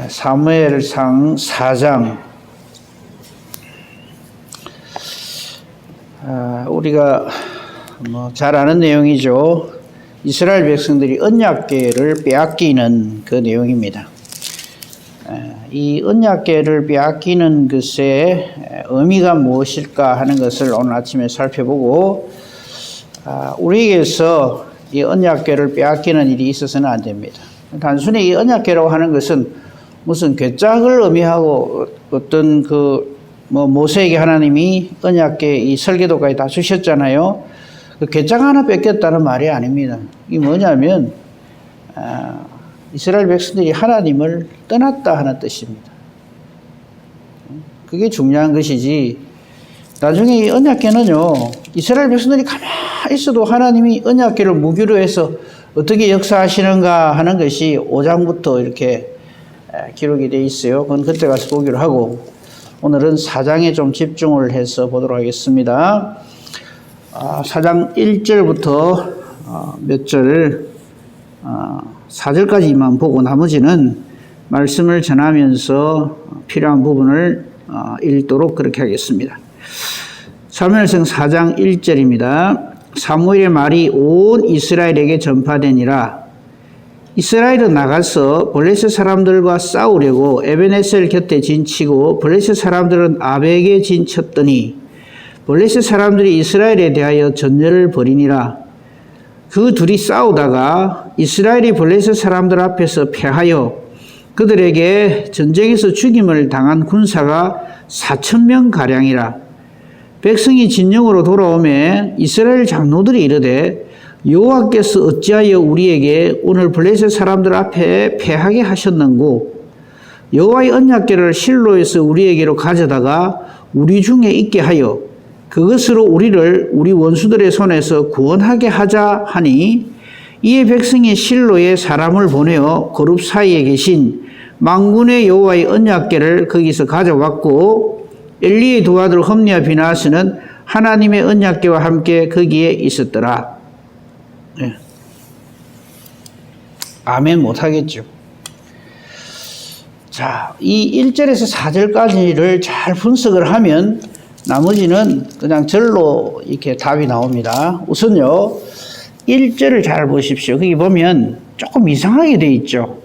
사무엘상 4장. 우리가 잘 아는 내용이죠. 이스라엘 백성들이 언약궤를 빼앗기는 그 내용입니다. 이 언약궤를 빼앗기는 것의 의미가 무엇일까 하는 것을 오늘 아침에 살펴보고, 우리에게서 이 언약궤를 빼앗기는 일이 있어서는 안 됩니다. 단순히 이 언약궤라고 하는 것은 무슨 괴짝을 의미하고 어떤 모세에게 하나님이 언약궤 이 설계도까지 다 주셨잖아요. 그 괴짝 하나 뺏겼다는 말이 아닙니다. 이게 뭐냐면 이스라엘 백성들이 하나님을 떠났다 하는 뜻입니다. 그게 중요한 것이지, 나중에 이 언약궤는요, 이스라엘 백성들이 가만히 있어도 하나님이 언약궤를 무기로 해서 어떻게 역사하시는가 하는 것이 5장부터 이렇게 기록이 되어 있어요. 그건 그때 가서 보기로 하고, 오늘은 4장에 좀 집중을 해서 보도록 하겠습니다. 4장 1절부터 몇 절, 4절까지만 보고 나머지는 말씀을 전하면서 필요한 부분을 읽도록 그렇게 하겠습니다. 사무엘상 4장 1절입니다. 사무엘의 말이 온 이스라엘에게 전파되니라. 이스라엘은 나가서 블레셋 사람들과 싸우려고 에베네셀 곁에 진치고 블레셋 사람들은 아벡에 진쳤더니 블레셋 사람들이 이스라엘에 대하여 전열을 벌이니라. 그 둘이 싸우다가 이스라엘이 블레셋 사람들 앞에서 패하여 그들에게 전쟁에서 죽임을 당한 군사가 4,000명 가량이라. 백성이 진영으로 돌아오매 이스라엘 장로들이 이르되 여호와께서 어찌하여 우리에게 오늘 블레셋 사람들 앞에 패하게 하셨는고, 여호와의 언약궤를 실로에서 우리에게로 가져다가 우리 중에 있게 하여 그것으로 우리를 우리 원수들의 손에서 구원하게 하자 하니, 이에 백성이 실로에 사람을 보내어 거룹 사이에 계신 만군의 여호와의 언약궤를 거기서 가져왔고, 엘리의 두 아들 홈리와 비나스는 하나님의 언약궤와 함께 거기에 있었더라. 네. 아멘 못하겠죠. 자, 이 1절에서 4절까지를 잘 분석을 하면 나머지는 그냥 절로 이렇게 답이 나옵니다. 우선요, 1절을 잘 보십시오. 거기 보면 조금 이상하게 돼 있죠.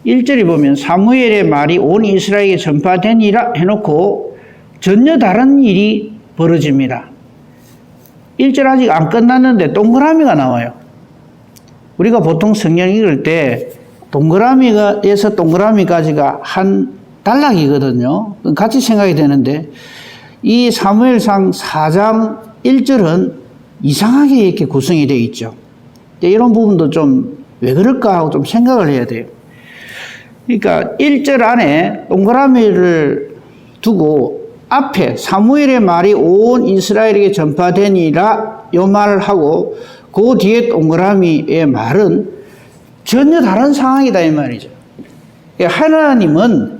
1절에 보면 사무엘의 말이 온 이스라엘에게 전파되니라 해놓고 전혀 다른 일이 벌어집니다. 1절 아직 안 끝났는데 동그라미가 나와요. 우리가 보통 성경 읽을 때 동그라미에서 동그라미까지가 한 단락이거든요. 같이 생각이 되는데, 이 사무엘상 4장 1절은 이상하게 이렇게 구성이 되어 있죠. 이런 부분도 좀 왜 그럴까 하고 좀 생각을 해야 돼요. 그러니까 1절 안에 동그라미를 두고 앞에 사무엘의 말이 온 이스라엘에게 전파되니라 이 말을 하고, 그 뒤에 동그라미의 말은 전혀 다른 상황이다 이 말이죠. 하나님은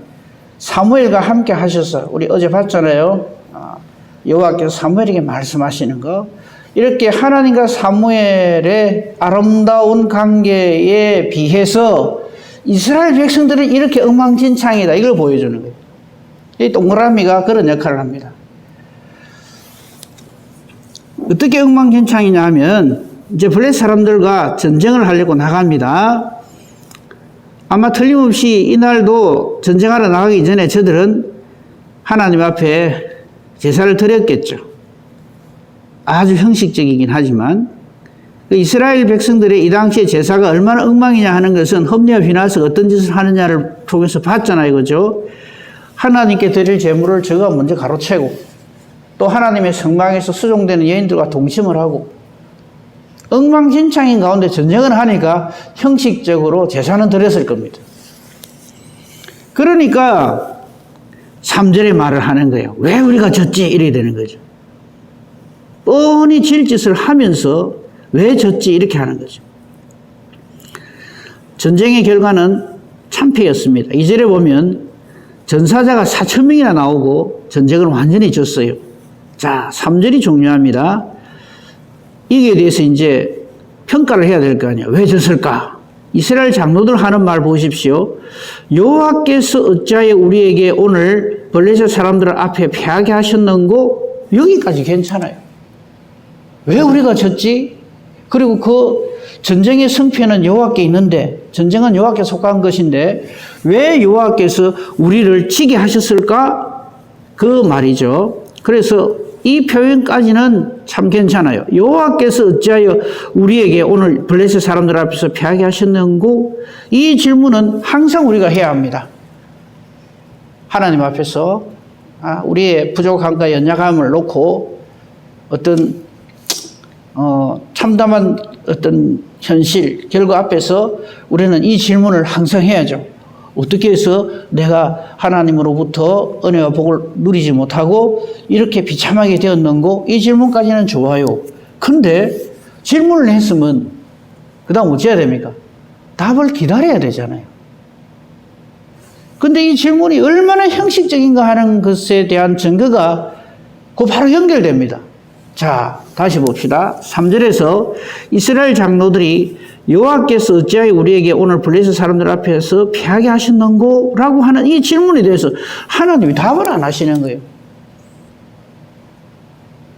사무엘과 함께 하셔서, 우리 어제 봤잖아요. 여호와께서 사무엘에게 말씀하시는 거, 이렇게 하나님과 사무엘의 아름다운 관계에 비해서 이스라엘 백성들은 이렇게 엉망진창이다, 이걸 보여주는 거예요. 이 동그라미가 그런 역할을 합니다. 어떻게 엉망진창이냐 하면, 이제 블레셋 사람들과 전쟁을 하려고 나갑니다. 아마 틀림없이 이날도 전쟁하러 나가기 전에 저들은 하나님 앞에 제사를 드렸겠죠. 아주 형식적이긴 하지만, 이스라엘 백성들의 이 당시의 제사가 얼마나 엉망이냐 하는 것은 홈리와 비나스가 어떤 짓을 하느냐를 통해서 봤잖아요. 그죠? 하나님께 드릴 제물을 저가 먼저 가로채고, 또 하나님의 성막에서 수종되는 여인들과 동침을 하고, 엉망진창인 가운데 전쟁을 하니까 형식적으로 제사는 드렸을 겁니다. 그러니까 3절의 말을 하는 거예요. 왜 우리가 졌지? 이렇게 되는 거죠. 뻔히 질 짓을 하면서 왜 졌지? 이렇게 하는 거죠. 전쟁의 결과는 참패였습니다. 2절에 보면 전사자가 4,000명이나 나오고 전쟁을 완전히 졌어요. 자, 3절이 중요합니다. 이게 대해서 이제 평가를 해야 될 거 아니에요. 왜 졌을까? 이스라엘 장로들 하는 말 보십시오. 여호와께서 어찌하여 우리에게 오늘 블레셋 사람들 앞에 패하게 하셨는고? 여기까지 괜찮아요. 왜 우리가 졌지? 그리고 그 전쟁의 승패는 여호와께 있는데, 전쟁은 여호와께 속한 것인데 왜 여호와께서 우리를 지게 하셨을까? 그 말이죠. 그래서 이 표현까지는 참 괜찮아요. 여호와께서 어찌하여 우리에게 오늘 블레셋 사람들 앞에서 패하게 하셨는고? 이 질문은 항상 우리가 해야 합니다. 하나님 앞에서 우리의 부족함과 연약함을 놓고 어떤 참담한 어떤 현실, 결과 앞에서 우리는 이 질문을 항상 해야죠. 어떻게 해서 내가 하나님으로부터 은혜와 복을 누리지 못하고 이렇게 비참하게 되었는고? 이 질문까지는 좋아요. 근데 질문을 했으면 그 다음 어찌 해야 됩니까? 답을 기다려야 되잖아요. 근데 이 질문이 얼마나 형식적인가 하는 것에 대한 증거가 그 바로 연결됩니다. 자, 다시 봅시다. 3절에서 이스라엘 장로들이 여호와께서 어찌하여 우리에게 오늘 블레셋 사람들 앞에서 패하게 하셨는고? 라고 하는 이 질문에 대해서 하나님이 답을 안 하시는 거예요.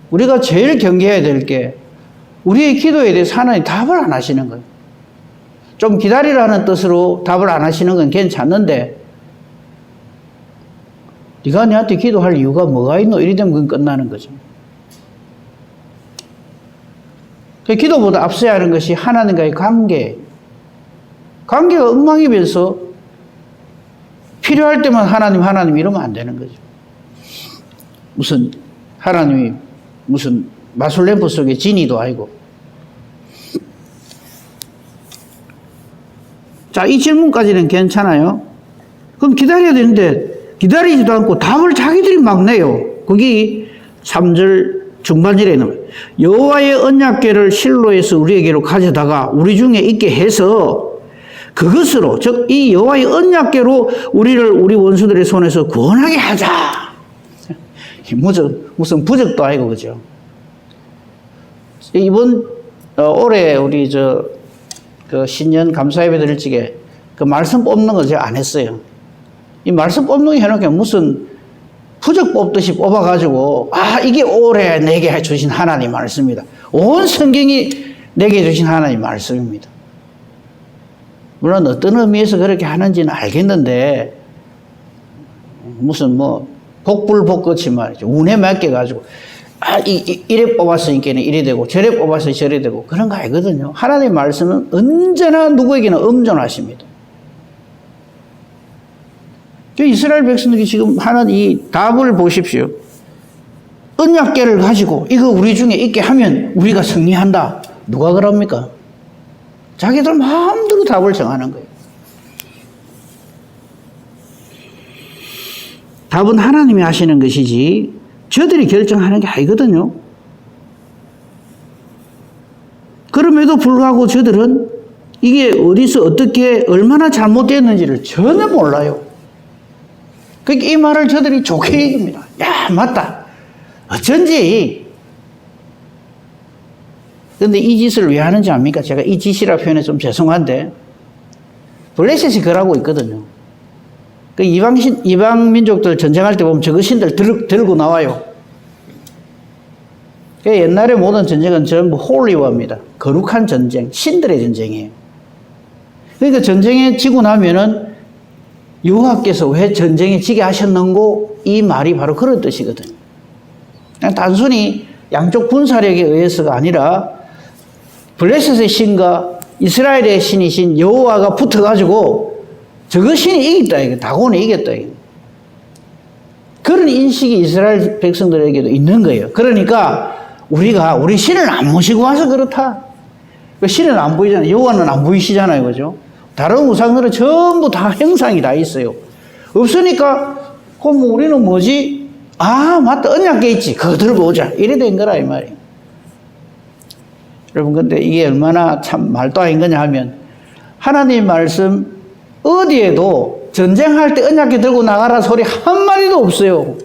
우리가 제일 경계해야 될 게 우리의 기도에 대해서 하나님이 답을 안 하시는 거예요. 좀 기다리라는 뜻으로 답을 안 하시는 건 괜찮는데 네가 내한테 기도할 이유가 뭐가 있노? 이리 되면 그건 끝나는 거죠. 기도보다 앞서야 하는 것이 하나님과의 관계. 관계가 엉망이면서 필요할 때만 하나님 이러면 안 되는 거죠. 무슨 하나님이 무슨 마술램프 속의 지니도 아니고. 자, 이 질문까지는 괜찮아요. 그럼 기다려야 되는데 기다리지도 않고 답을 자기들이 막 내요. 거기 3절 중반절에 있는 여호와의 언약궤를 실로에서 우리에게로 가져다가 우리 중에 있게 해서 그것으로, 즉 이 여호와의 언약궤로 우리를 우리 원수들의 손에서 구원하게 하자. 무슨 부적도 아니고, 그죠? 이번 올해 우리 그 신년 감사예배 드릴 적에 그 말씀 뽑는 거 제가 안 했어요. 이 말씀 뽑는 거 해놓으니까 무슨 부적 뽑듯이 뽑아가지고 이게 올해 내게 주신 하나님 말씀입니다. 온 성경이 내게 주신 하나님 말씀입니다. 물론 어떤 의미에서 그렇게 하는지는 알겠는데 무슨 복불복같이 말이죠. 운에 맡겨가지고 이래 뽑았으니까 이래 되고 저래 뽑았으니 저래 되고 그런 거 아니거든요. 하나님의 말씀은 언제나 누구에게나 엄존하십니다. 이스라엘 백성들이 지금 하는 이 답을 보십시오. 언약궤를 가지고 이거 우리 중에 있게 하면 우리가 승리한다. 누가 그럽니까? 자기들 마음대로 답을 정하는 거예요. 답은 하나님이 하시는 것이지 저들이 결정하는 게 아니거든요. 그럼에도 불구하고 저들은 이게 어디서 어떻게 얼마나 잘못됐는지를 전혀 몰라요. 그러니까 이 말을 저들이 좋게 얘기합니다. 야, 맞다. 어쩐지. 그런데 이 짓을 왜 하는지 압니까? 제가 이 짓이라 표현해 좀 죄송한데 블레셋이 그러고 있거든요. 그 이방 민족들 전쟁할 때 보면 저거 신들 들고 나와요. 그 옛날에 모든 전쟁은 전부 홀리워입니다. 거룩한 전쟁, 신들의 전쟁이에요. 그러니까 전쟁에 지고 나면은 여호와께서 왜 전쟁에 지게 하셨는고? 이 말이 바로 그런 뜻이거든요. 그냥 단순히 양쪽 군사력에 의해서가 아니라 블레셋의 신과 이스라엘의 신이신 여호와가 붙어가지고 저거 신이 이겼다, 이거 다곤이 이겼다, 이거. 그런 인식이 이스라엘 백성들에게도 있는 거예요. 그러니까 우리가 우리 신을 안 모시고 와서 그렇다. 신은 안 보이잖아요. 여호와는 안 보이시잖아요, 그죠? 다른 우상들은 전부 다 형상이 다 있어요. 없으니까 그럼 우리는 뭐지? 맞다, 언약궤 있지. 그거 들고 오자. 이래 된 거라 이 말이에요. 여러분, 근데 이게 얼마나 참 말도 아닌 거냐 하면 하나님 말씀 어디에도 전쟁할 때 언약궤 들고 나가라 소리 한마디도 없어요.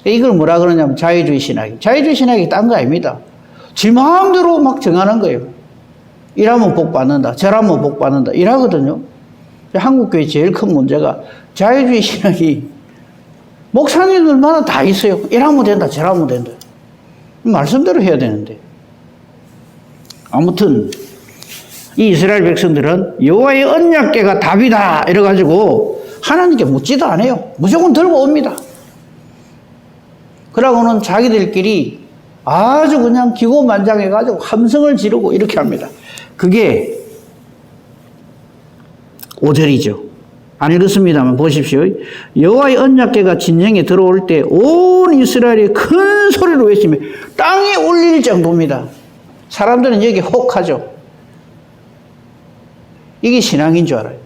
이걸 뭐라 그러냐면 자유주의 신학이. 자유주의 신학이 딴 거 아닙니다. 지 마음대로 막 정하는 거예요. 이러면 복 받는다. 저러면 복 받는다. 이러거든요. 한국교회 제일 큰 문제가 자유주의 신학이 목사님들마다 다 있어요. 이러면 된다. 저러면 된다. 말씀대로 해야 되는데. 아무튼 이 이스라엘 백성들은 여호와의 언약궤가 답이다 이래가지고 하나님께 묻지도 않아요. 무조건 들고 옵니다. 그러고는 자기들끼리 아주 그냥 기고만장해가지고 함성을 지르고 이렇게 합니다. 그게 5절이죠. 안 읽었습니다만 보십시오. 여호와의 언약궤가 진영에 들어올 때 온 이스라엘이 큰 소리로 외치며 땅이 울릴 정도입니다. 사람들은 여기 혹하죠. 이게 신앙인 줄 알아요.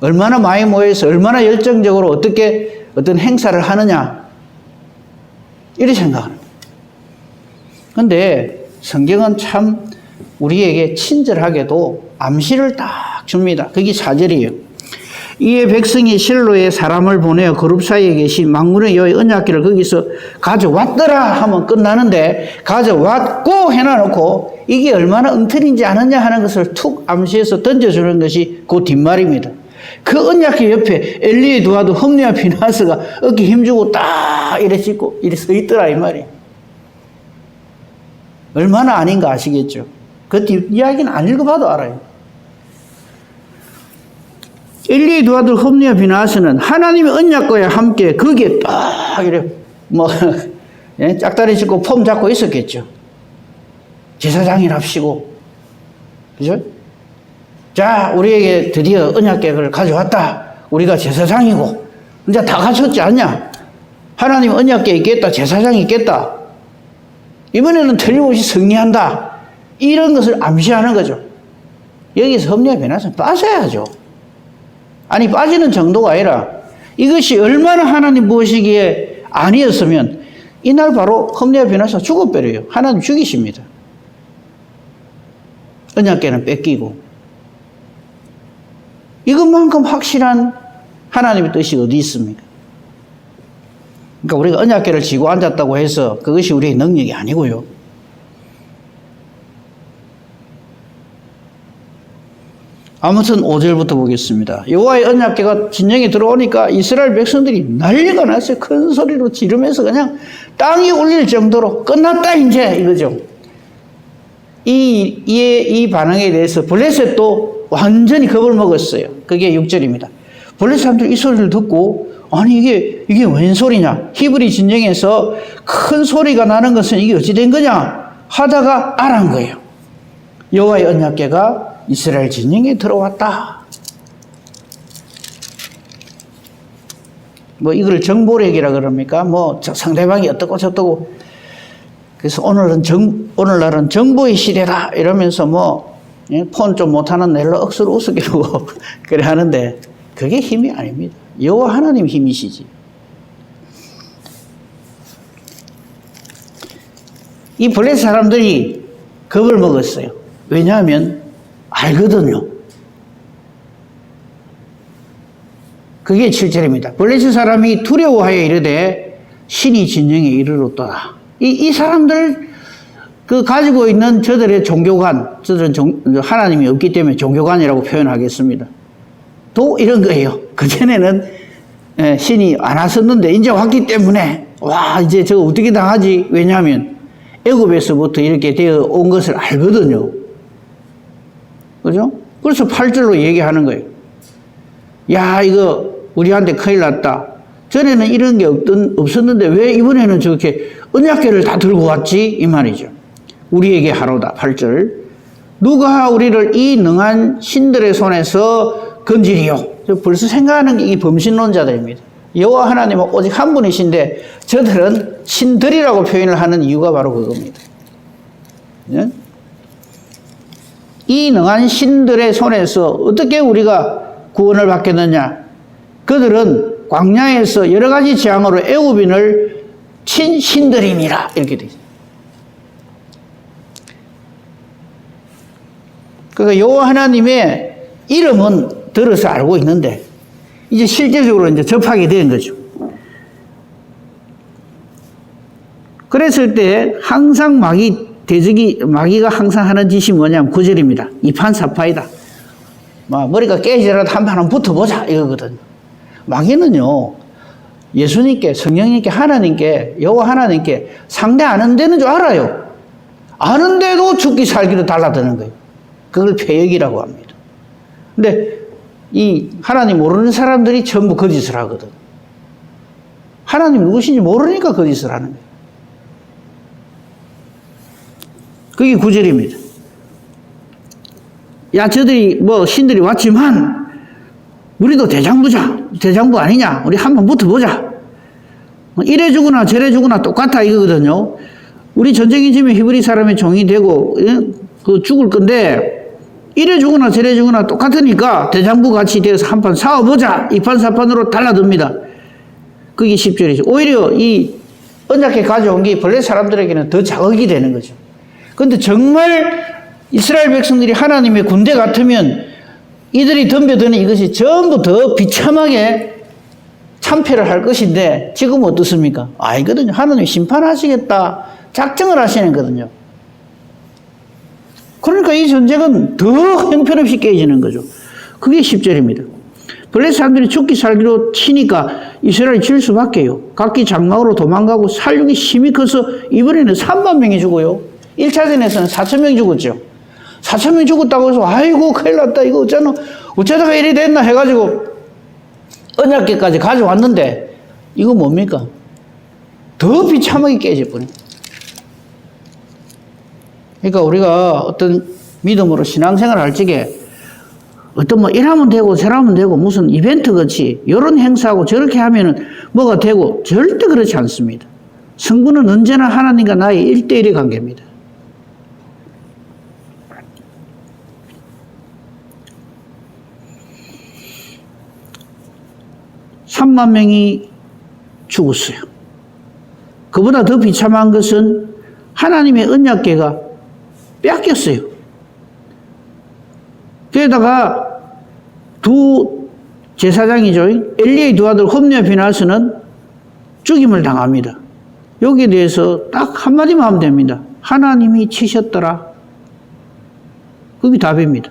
얼마나 많이 모여서 얼마나 열정적으로 어떻게 어떤 행사를 하느냐 이렇게 생각합니다. 그런데 성경은 참 우리에게 친절하게도 암시를 딱 줍니다. 그게 4절이에요. 이에 백성이 실로에 사람을 보내어 그룹 사이에 계신 만군의 여호와의 언약궤를 거기서 가져왔더라 하면 끝나는데 가져왔고 해놔놓고 이게 얼마나 엉터리인지 아느냐 하는 것을 툭 암시해서 던져주는 것이 그 뒷말입니다. 그 언약궤 옆에 엘리에두아도 홈리와 비나스가 어깨 힘주고 딱 이래 짚고 이래 서 있더라 이 말이에요. 얼마나 아닌가 아시겠죠? 그 뒷 이야기는 안 읽어봐도 알아요. 엘리의 두 아들 홈리와 비나스는 하나님의 언약궤와 함께 거기에 딱 이래 짝다리 짚고 폼 잡고 있었겠죠. 제사장이랍시고, 그죠? 자, 우리에게 드디어 언약궤를 가져왔다. 우리가 제사장이고 이제 다 갖췄지 않냐? 하나님 언약궤 있겠다. 제사장이 있겠다. 이번에는 틀림없이 승리한다. 이런 것을 암시하는 거죠. 여기서 홈리와 비나스는 빠져야죠. 아니 빠지는 정도가 아니라 이것이 얼마나 하나님 보시기에 아니었으면 이날 바로 홈리와 비나스가 죽어버려요. 하나님 죽이십니다. 언약궤는 뺏기고. 이것만큼 확실한 하나님의 뜻이 어디 있습니까? 그러니까 우리가 언약궤를 쥐고 앉았다고 해서 그것이 우리의 능력이 아니고요. 아무튼 5절부터 보겠습니다. 여호와의 언약궤가 진영에 들어오니까 이스라엘 백성들이 난리가 났어요. 큰 소리로 지르면서 그냥 땅이 울릴 정도로 끝났다 이제 이거죠. 이 반응에 대해서 블레셋도 완전히 겁을 먹었어요. 그게 6절입니다. 블레셋 사람들이 이 소리를 듣고 아니 이게 웬 소리냐? 히브리 진영에서 큰 소리가 나는 것은 이게 어찌 된 거냐? 하다가 알아한 거예요. 여호와의 언약궤가 이스라엘 진영에 들어왔다. 뭐 이걸 정보력이라 그럽니까? 뭐 상대방이 어떻고 저떻고. 그래서 오늘날은 정보의 시대다 이러면서 뭐 폰 좀 못하는 넬로 억수로 우스개고 그래 하는데 그게 힘이 아닙니다. 여호와 하나님 힘이시지. 이 블레셋 사람들이 겁을 먹었어요. 왜냐하면 알거든요. 그게 7절입니다. 블레셋 사람이 두려워하여 이르되 신이 진영에 이르렀더라. 이 사람들 그 가지고 있는 저들의 종교관, 저들은 하나님이 없기 때문에 종교관이라고 표현하겠습니다. 또 이런 거예요. 그전에는 신이 안 왔었는데 이제 왔기 때문에 와 이제 저거 어떻게 당하지? 왜냐하면 애굽에서부터 이렇게 되어 온 것을 알거든요. 그죠? 그래서 8절로 얘기하는 거예요. 야 이거 우리한테 큰일 났다. 전에는 이런 게 없었는데 왜 이번에는 저렇게 언약궤를 다 들고 왔지? 이 말이죠. 우리에게 하로다. 8절. 누가 우리를 이 능한 신들의 손에서 건지리요. 벌써 생각하는 게 이 범신론자들입니다. 여호와 하나님은 오직 한 분이신데 저들은 신들이라고 표현을 하는 이유가 바로 그겁니다. 네? 이 능한 신들의 손에서 어떻게 우리가 구원을 받겠느냐? 그들은 광야에서 여러 가지 재앙으로 애굽인을 친 신들이니라 이렇게 되어 있습니다. 그러니까 여호와 하나님의 이름은 들어서 알고 있는데 이제 실제적으로 이제 접하게 된 거죠. 그랬을 때 항상 마귀 마귀가 항상 하는 짓이 뭐냐면 9절입니다. 이판사파이다. 머리가 깨지더라도 한판 붙어보자 이거거든요. 마귀는요, 예수님께, 성령님께, 하나님께, 여호와 하나님께 상대 안 한다는 줄 알아요. 아는데도 죽기 살기로 달라드는 거예요. 그걸 패역이라고 합니다. 근데 이 하나님 모르는 사람들이 전부 거짓을 하거든. 하나님 누구신지 모르니까 거짓을 하는 거예요. 그게 9절입니다. 야, 저들이 신들이 왔지만 우리도 대장부 아니냐? 우리 한번 붙어보자. 이래 주거나 저래 주거나 똑같아 이거거든요. 우리 전쟁이 지면 히브리 사람의 종이 되고 죽을 건데 이래 주거나 저래 주거나 똑같으니까 대장부 같이 되어서 한판 싸워보자. 이판사판으로 달라듭니다. 그게 10절이죠. 오히려 이 언약궤 가져온 게 블레셋 사람들에게는 더 자극이 되는 거죠. 그런데 정말 이스라엘 백성들이 하나님의 군대 같으면 이들이 덤벼드는 이것이 전부 더 비참하게 참패를 할 것인데 지금 어떻습니까? 아니거든요. 하나님이 심판하시겠다 작정을 하시는 거거든요. 그러니까 이 전쟁은 더 형편없이 깨지는 거죠. 그게 10절입니다. 블레셋 사람들이 죽기 살기로 치니까 이스라엘이 질 수밖에요. 각기 장막으로 도망가고 살육이 심히 커서 이번에는 3만 명이 죽어요. 1차전에서는 4천 명이 죽었죠. 4천 명이 죽었다고 해서 아이고 큰일 났다 이거 어쩌다가 이리 됐나 해가지고 언약궤까지 가져왔는데 이거 뭡니까? 더 비참하게 깨질 뿐이에요. 그러니까 우리가 어떤 믿음으로 신앙생활을 할 적에 어떤 이러면 되고 저러면 되고 무슨 이벤트 같이 이런 행사하고 저렇게 하면은 뭐가 되고 절대 그렇지 않습니다. 성부는 언제나 하나님과 나의 1대1의 관계입니다. (3만 명이) 죽었어요. 그보다 더 비참한 것은 하나님의 언약궤가 뺏겼어요. 게다가 두 제사장이죠. 엘리의 두 아들 홈리와 비나스는 죽임을 당합니다. 여기에 대해서 딱 한마디만 하면 됩니다. 하나님이 치셨더라. 그게 답입니다.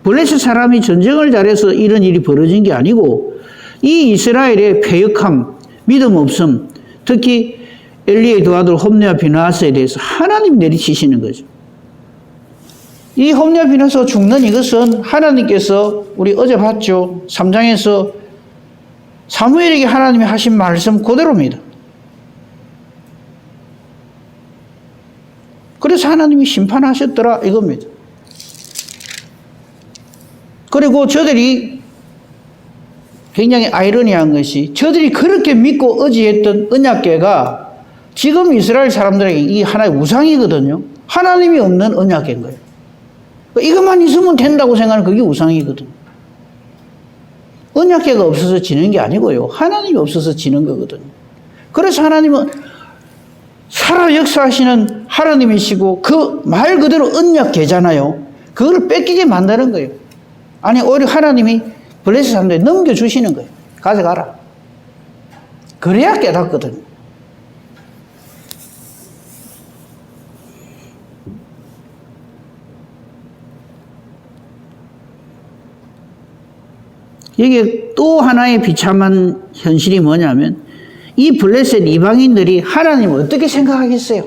블레셋 사람이 전쟁을 잘해서 이런 일이 벌어진 게 아니고 이 이스라엘의 패역함, 믿음 없음, 특히 엘리의 두 아들 홈리와 비나스에 대해서 하나님이 내리치시는 거죠. 이 홈리와 비나스가 죽는 이것은 하나님께서 우리 어제 봤죠. 3장에서 사무엘에게 하나님이 하신 말씀 그대로입니다. 그래서 하나님이 심판하셨더라 이겁니다. 그리고 저들이 굉장히 아이러니한 것이 저들이 그렇게 믿고 의지했던 언약궤가 지금 이스라엘 사람들에게 이 하나의 우상이거든요. 하나님이 없는 언약궤인 거예요. 이것만 있으면 된다고 생각하는 그게 우상이거든요. 언약궤가 없어서 지는 게 아니고요. 하나님이 없어서 지는 거거든요. 그래서 하나님은 살아 역사하시는 하나님이시고 그 말 그대로 언약궤잖아요. 그걸 뺏기게 만드는 거예요. 아니 오히려 하나님이 블레셋 사람들에 넘겨주시는 거예요. 가져가라. 그래야 깨닫거든요. 여기에 또 하나의 비참한 현실이 뭐냐면 이 블레셋 이방인들이 하나님을 어떻게 생각하겠어요?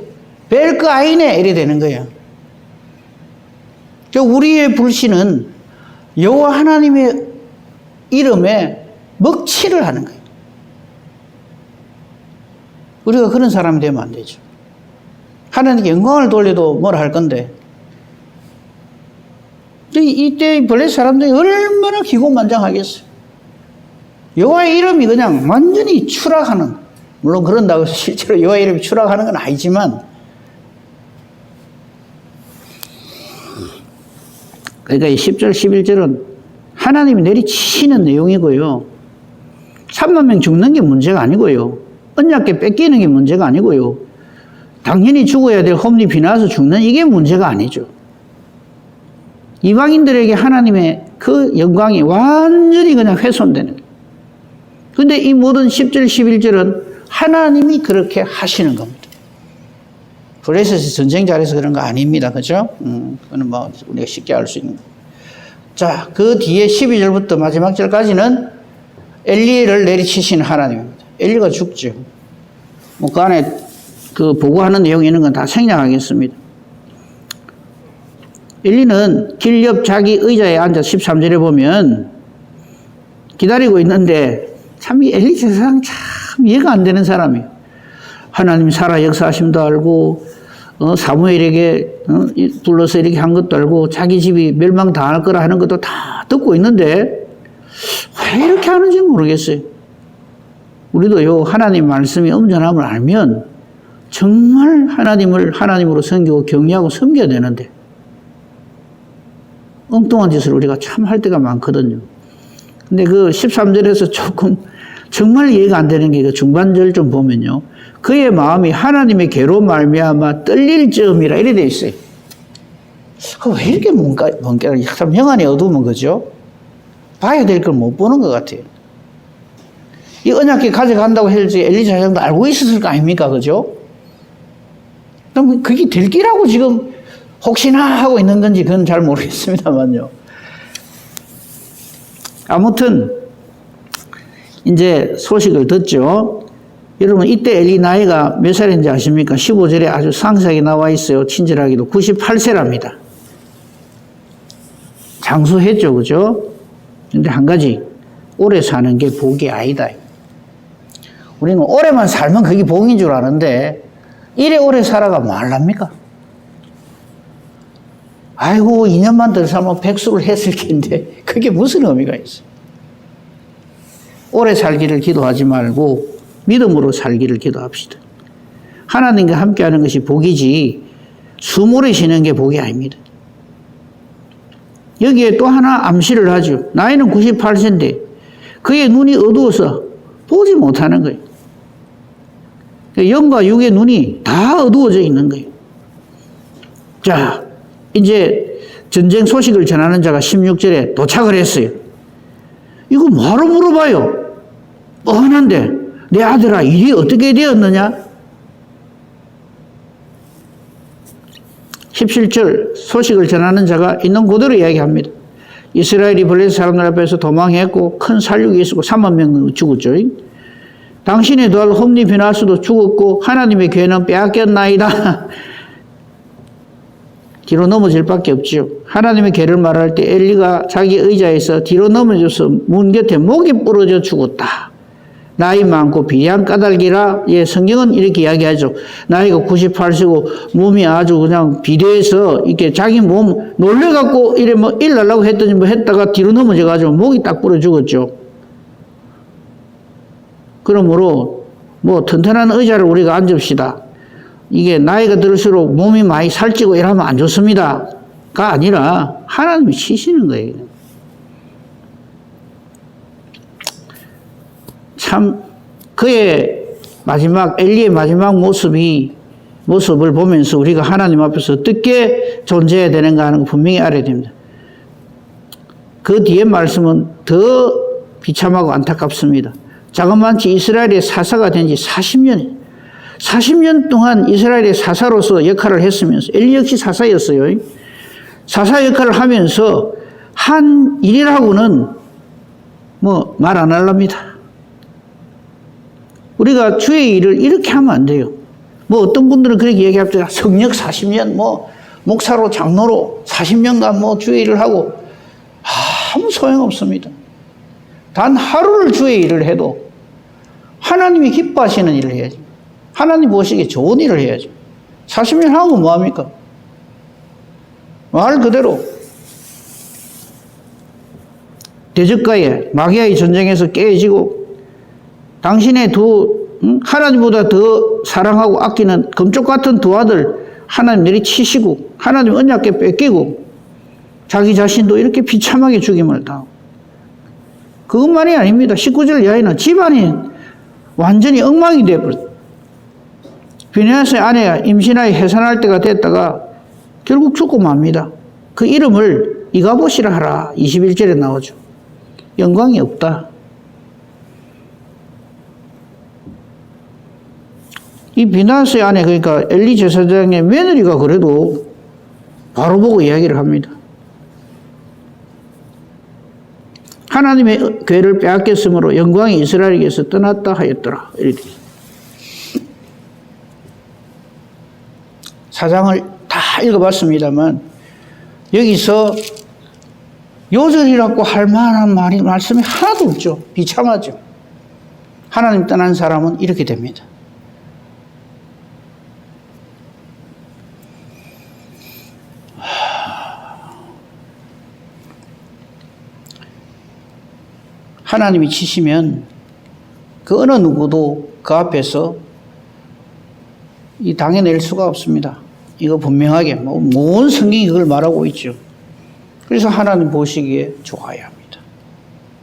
벨크 아이네 이래 되는 거예요. 우리의 불신은 여호와 하나님의 이름에 먹칠을 하는 거예요. 우리가 그런 사람이 되면 안 되죠. 하나님께 영광을 돌려도 뭐라 할 건데 이때 블레셋 사람들이 얼마나 기고만장하겠어요. 여호와의 이름이 그냥 완전히 추락하는, 물론 그런다고 해서 실제로 여호와의 이름이 추락하는 건 아니지만, 그러니까 이 10절 11절은 하나님이 내리치시는 내용이고요. 3만 명 죽는 게 문제가 아니고요. 언약궤 뺏기는 게 문제가 아니고요. 당연히 죽어야 될 홈리 비나서 죽는 이게 문제가 아니죠. 이방인들에게 하나님의 그 영광이 완전히 그냥 훼손되는 거예요. 근데 이 모든 10절 11절은 하나님이 그렇게 하시는 겁니다. 그래서 전쟁 잘해서 그런 거 아닙니다. 그죠? 그거는 뭐 우리가 쉽게 알 수 있는 거. 자, 그 뒤에 12절부터 마지막 절까지는 엘리를 내리치시는 하나님입니다. 엘리가 죽죠. 뭐 그 안에 그 보고하는 내용이 있는 건 다 생략하겠습니다. 엘리는 길 옆 자기 의자에 앉아 13절에 보면 기다리고 있는데 참 이 엘리 세상 참 이해가 안 되는 사람이에요. 하나님 살아 역사하심도 알고 사무엘에게 불러서 이렇게 한 것도 알고 자기 집이 멸망당할 거라 하는 것도 다 듣고 있는데 왜 이렇게 하는지 모르겠어요. 우리도요, 하나님 말씀이 엄전함을 알면 정말 하나님을 하나님으로 섬기고 경외하고 섬겨야 되는데 엉뚱한 짓을 우리가 참 할 때가 많거든요. 근데 그 13절에서 조금 정말 이해가 안 되는 게 그 중반절 좀 보면요. 그의 마음이 하나님의 괴로 말미암아 떨릴 즈음이라 이래 돼 있어요. 왜 이렇게 뭔가 참 영안이 어두우면 그죠? 봐야 될 걸 못 보는 것 같아요. 이 언약궤 가져간다고 해야지 엘리사 장도 알고 있었을 거 아닙니까? 그죠? 그럼 그게 될 기라고 지금 혹시나 하고 있는 건지 그건 잘 모르겠습니다만요. 아무튼 이제 소식을 듣죠. 여러분 이때 엘리 나이가 몇 살인지 아십니까? 15절에 아주 상세하게 나와 있어요. 친절하게도 98세랍니다. 장수했죠. 그죠? 근데 한 가지 오래 사는 게 복이 아니다. 우리는 오래만 살면 그게 복인 줄 아는데 이래 오래 살아가 뭐 하랍니까? 아이고 2년만 더 살면 백수를 했을 텐데 그게 무슨 의미가 있어요? 오래 살기를 기도하지 말고 믿음으로 살기를 기도합시다. 하나님과 함께하는 것이 복이지 수모래 쉬는 게 복이 아닙니다. 여기에 또 하나 암시를 하죠. 나이는 98세인데 그의 눈이 어두워서 보지 못하는 거예요. 영과 육의 눈이 다 어두워져 있는 거예요. 자, 이제 전쟁 소식을 전하는 자가 16절에 도착을 했어요. 이거 뭐하러 물어봐요? 뻔한데 내 아들아 일이 어떻게 되었느냐? 17절 소식을 전하는 자가 있는 그대로 이야기합니다. 이스라엘이 블레셋 사람들 앞에서 도망했고 큰 살육이 있었고 3만 명 죽었죠. 당신의 도할 홈리 비나스도 죽었고 하나님의 괴는 빼앗겼나이다. 뒤로 넘어질 밖에 없지요. 하나님의 괴를 말할 때 엘리가 자기 의자에서 뒤로 넘어져서 문 곁에 목이 부러져 죽었다. 나이 많고 비리한 까닭이라. 예, 성경은 이렇게 이야기하죠. 나이가 98세고 몸이 아주 그냥 비대해서 이렇게 자기 몸 놀래갖고 이래 뭐 일하려고 했더니 뭐 했다가 뒤로 넘어져가지고 목이 딱 부러져 죽었죠. 그러므로 뭐 튼튼한 의자를 우리가 앉읍시다. 이게 나이가 들수록 몸이 많이 살찌고 이러면 안 좋습니다. 가 아니라 하나님이 치시는 거예요. 참 그의 마지막 엘리의 마지막 모습을 보면서 우리가 하나님 앞에서 어떻게 존재해야 되는가 하는 거 분명히 알아야 됩니다. 그 뒤에 말씀은 더 비참하고 안타깝습니다. 자그마치 이스라엘의 사사가 된 지 40년 동안 이스라엘의 사사로서 역할을 했으면서 엘리 역시 사사였어요. 사사 역할을 하면서 한 일이라고는 뭐 말 안 하랍니다. 우리가 주의 일을 이렇게 하면 안 돼요. 뭐 어떤 분들은 그렇게 얘기합니다. 성역 40년 뭐 목사로 장로로 40년간 뭐 주의 일을 하고 아무 소용없습니다. 단 하루를 주의 일을 해도 하나님이 기뻐하시는 일을 해야죠. 하나님 보시기에 좋은 일을 해야죠. 40년 하고 뭐합니까? 말 그대로 대적과의 마귀와의 전쟁에서 깨지고 당신의 하나님보다 더 사랑하고 아끼는 금쪽 같은 두 아들 하나님 내리치시고 하나님 언약궤 뺏기고 자기 자신도 이렇게 비참하게 죽임을 당하고 그것만이 아닙니다. 19절 이하에는 집안이 완전히 엉망이 되어버렸어요. 비느하스의 아내가 임신하여 해산할 때가 됐다가 결국 죽고 맙니다. 그 이름을 이가봇이라 하라. 21절에 나오죠. 영광이 없다. 이 비나스의 아내, 그러니까 엘리 제사장의 며느리가 그래도 바로 보고 이야기를 합니다. 하나님의 괴를 빼앗겼으므로 영광이 이스라엘에게서 떠났다 하였더라. 이렇게. 사장을 다 읽어봤습니다만 여기서 요절이라고 할 만한 말씀이 하나도 없죠. 비참하죠. 하나님 떠난 사람은 이렇게 됩니다. 하나님이 치시면 그 어느 누구도 그 앞에서 이 당해낼 수가 없습니다. 이거 분명하게 온 성경이 그걸 말하고 있죠. 그래서 하나님 보시기에 좋아야 합니다.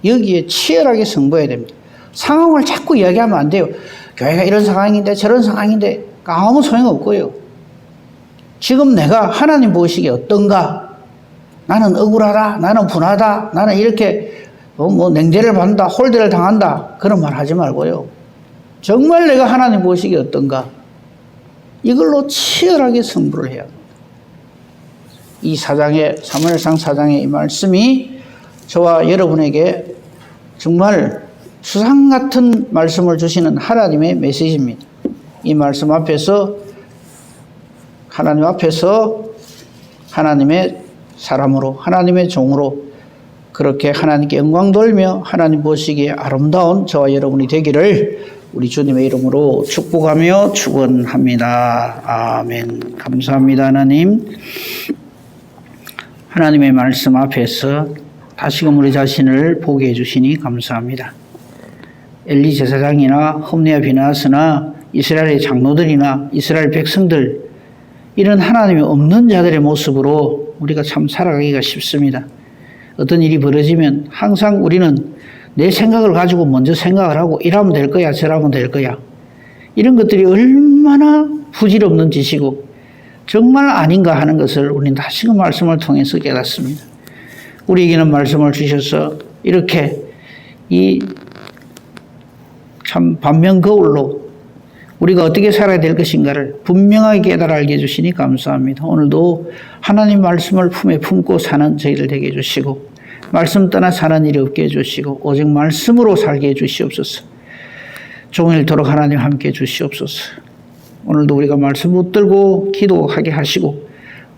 여기에 치열하게 승부해야 됩니다. 상황을 자꾸 이야기하면 안 돼요. 교회가 이런 상황인데 저런 상황인데 아무 소용없고요. 지금 내가 하나님 보시기에 어떤가? 나는 억울하다. 나는 분하다. 나는 이렇게 냉대를 받는다. 홀대를 당한다. 그런 말 하지 말고요. 정말 내가 하나님 보시기에 어떤가? 이걸로 치열하게 승부를 해야 합니다. 이 사무엘상 4장의 이 말씀이 저와 여러분에게 정말 수상 같은 말씀을 주시는 하나님의 메시지입니다. 이 말씀 앞에서 하나님 앞에서 하나님의 사람으로 하나님의 종으로 그렇게 하나님께 영광 돌며 하나님 보시기에 아름다운 저와 여러분이 되기를 우리 주님의 이름으로 축복하며 축원합니다. 아멘. 감사합니다. 하나님. 하나님의 말씀 앞에서 다시금 우리 자신을 보게 해주시니 감사합니다. 엘리 제사장이나 홈리와 비나스나 이스라엘의 장로들이나 이스라엘 백성들 이런 하나님이 없는 자들의 모습으로 우리가 참 살아가기가 쉽습니다. 어떤 일이 벌어지면 항상 우리는 내 생각을 가지고 먼저 생각을 하고 이러면 될 거야 저러면 될 거야 이런 것들이 얼마나 부질없는 짓이고 정말 아닌가 하는 것을 우리는 다시금 말씀을 통해서 깨닫습니다. 우리에게는 말씀을 주셔서 이렇게 이 참 반면거울로 우리가 어떻게 살아야 될 것인가를 분명하게 깨달아 알게 해주시니 감사합니다. 오늘도 하나님 말씀을 품에 품고 사는 저희들 되게 해주시고 말씀 떠나 사는 일이 없게 해주시고 오직 말씀으로 살게 해주시옵소서. 종일토록 하나님 함께 해주시옵소서. 오늘도 우리가 말씀 붙들고 기도하게 하시고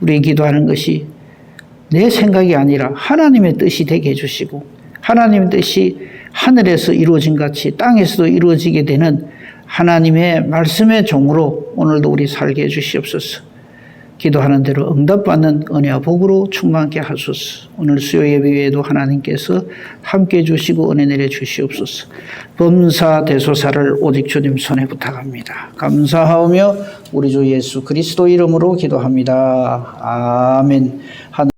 우리 기도하는 것이 내 생각이 아니라 하나님의 뜻이 되게 해주시고 하나님의 뜻이 하늘에서 이루어진 같이 땅에서도 이루어지게 되는 하나님의 말씀의 종으로 오늘도 우리 살게 해주시옵소서. 기도하는 대로 응답받는 은혜와 복으로 충만케 하소서. 오늘 수요 예배에도 하나님께서 함께 해주시고 은혜 내려주시옵소서. 범사 대소사를 오직 주님 손에 부탁합니다. 감사하오며 우리 주 예수 그리스도 이름으로 기도합니다. 아멘.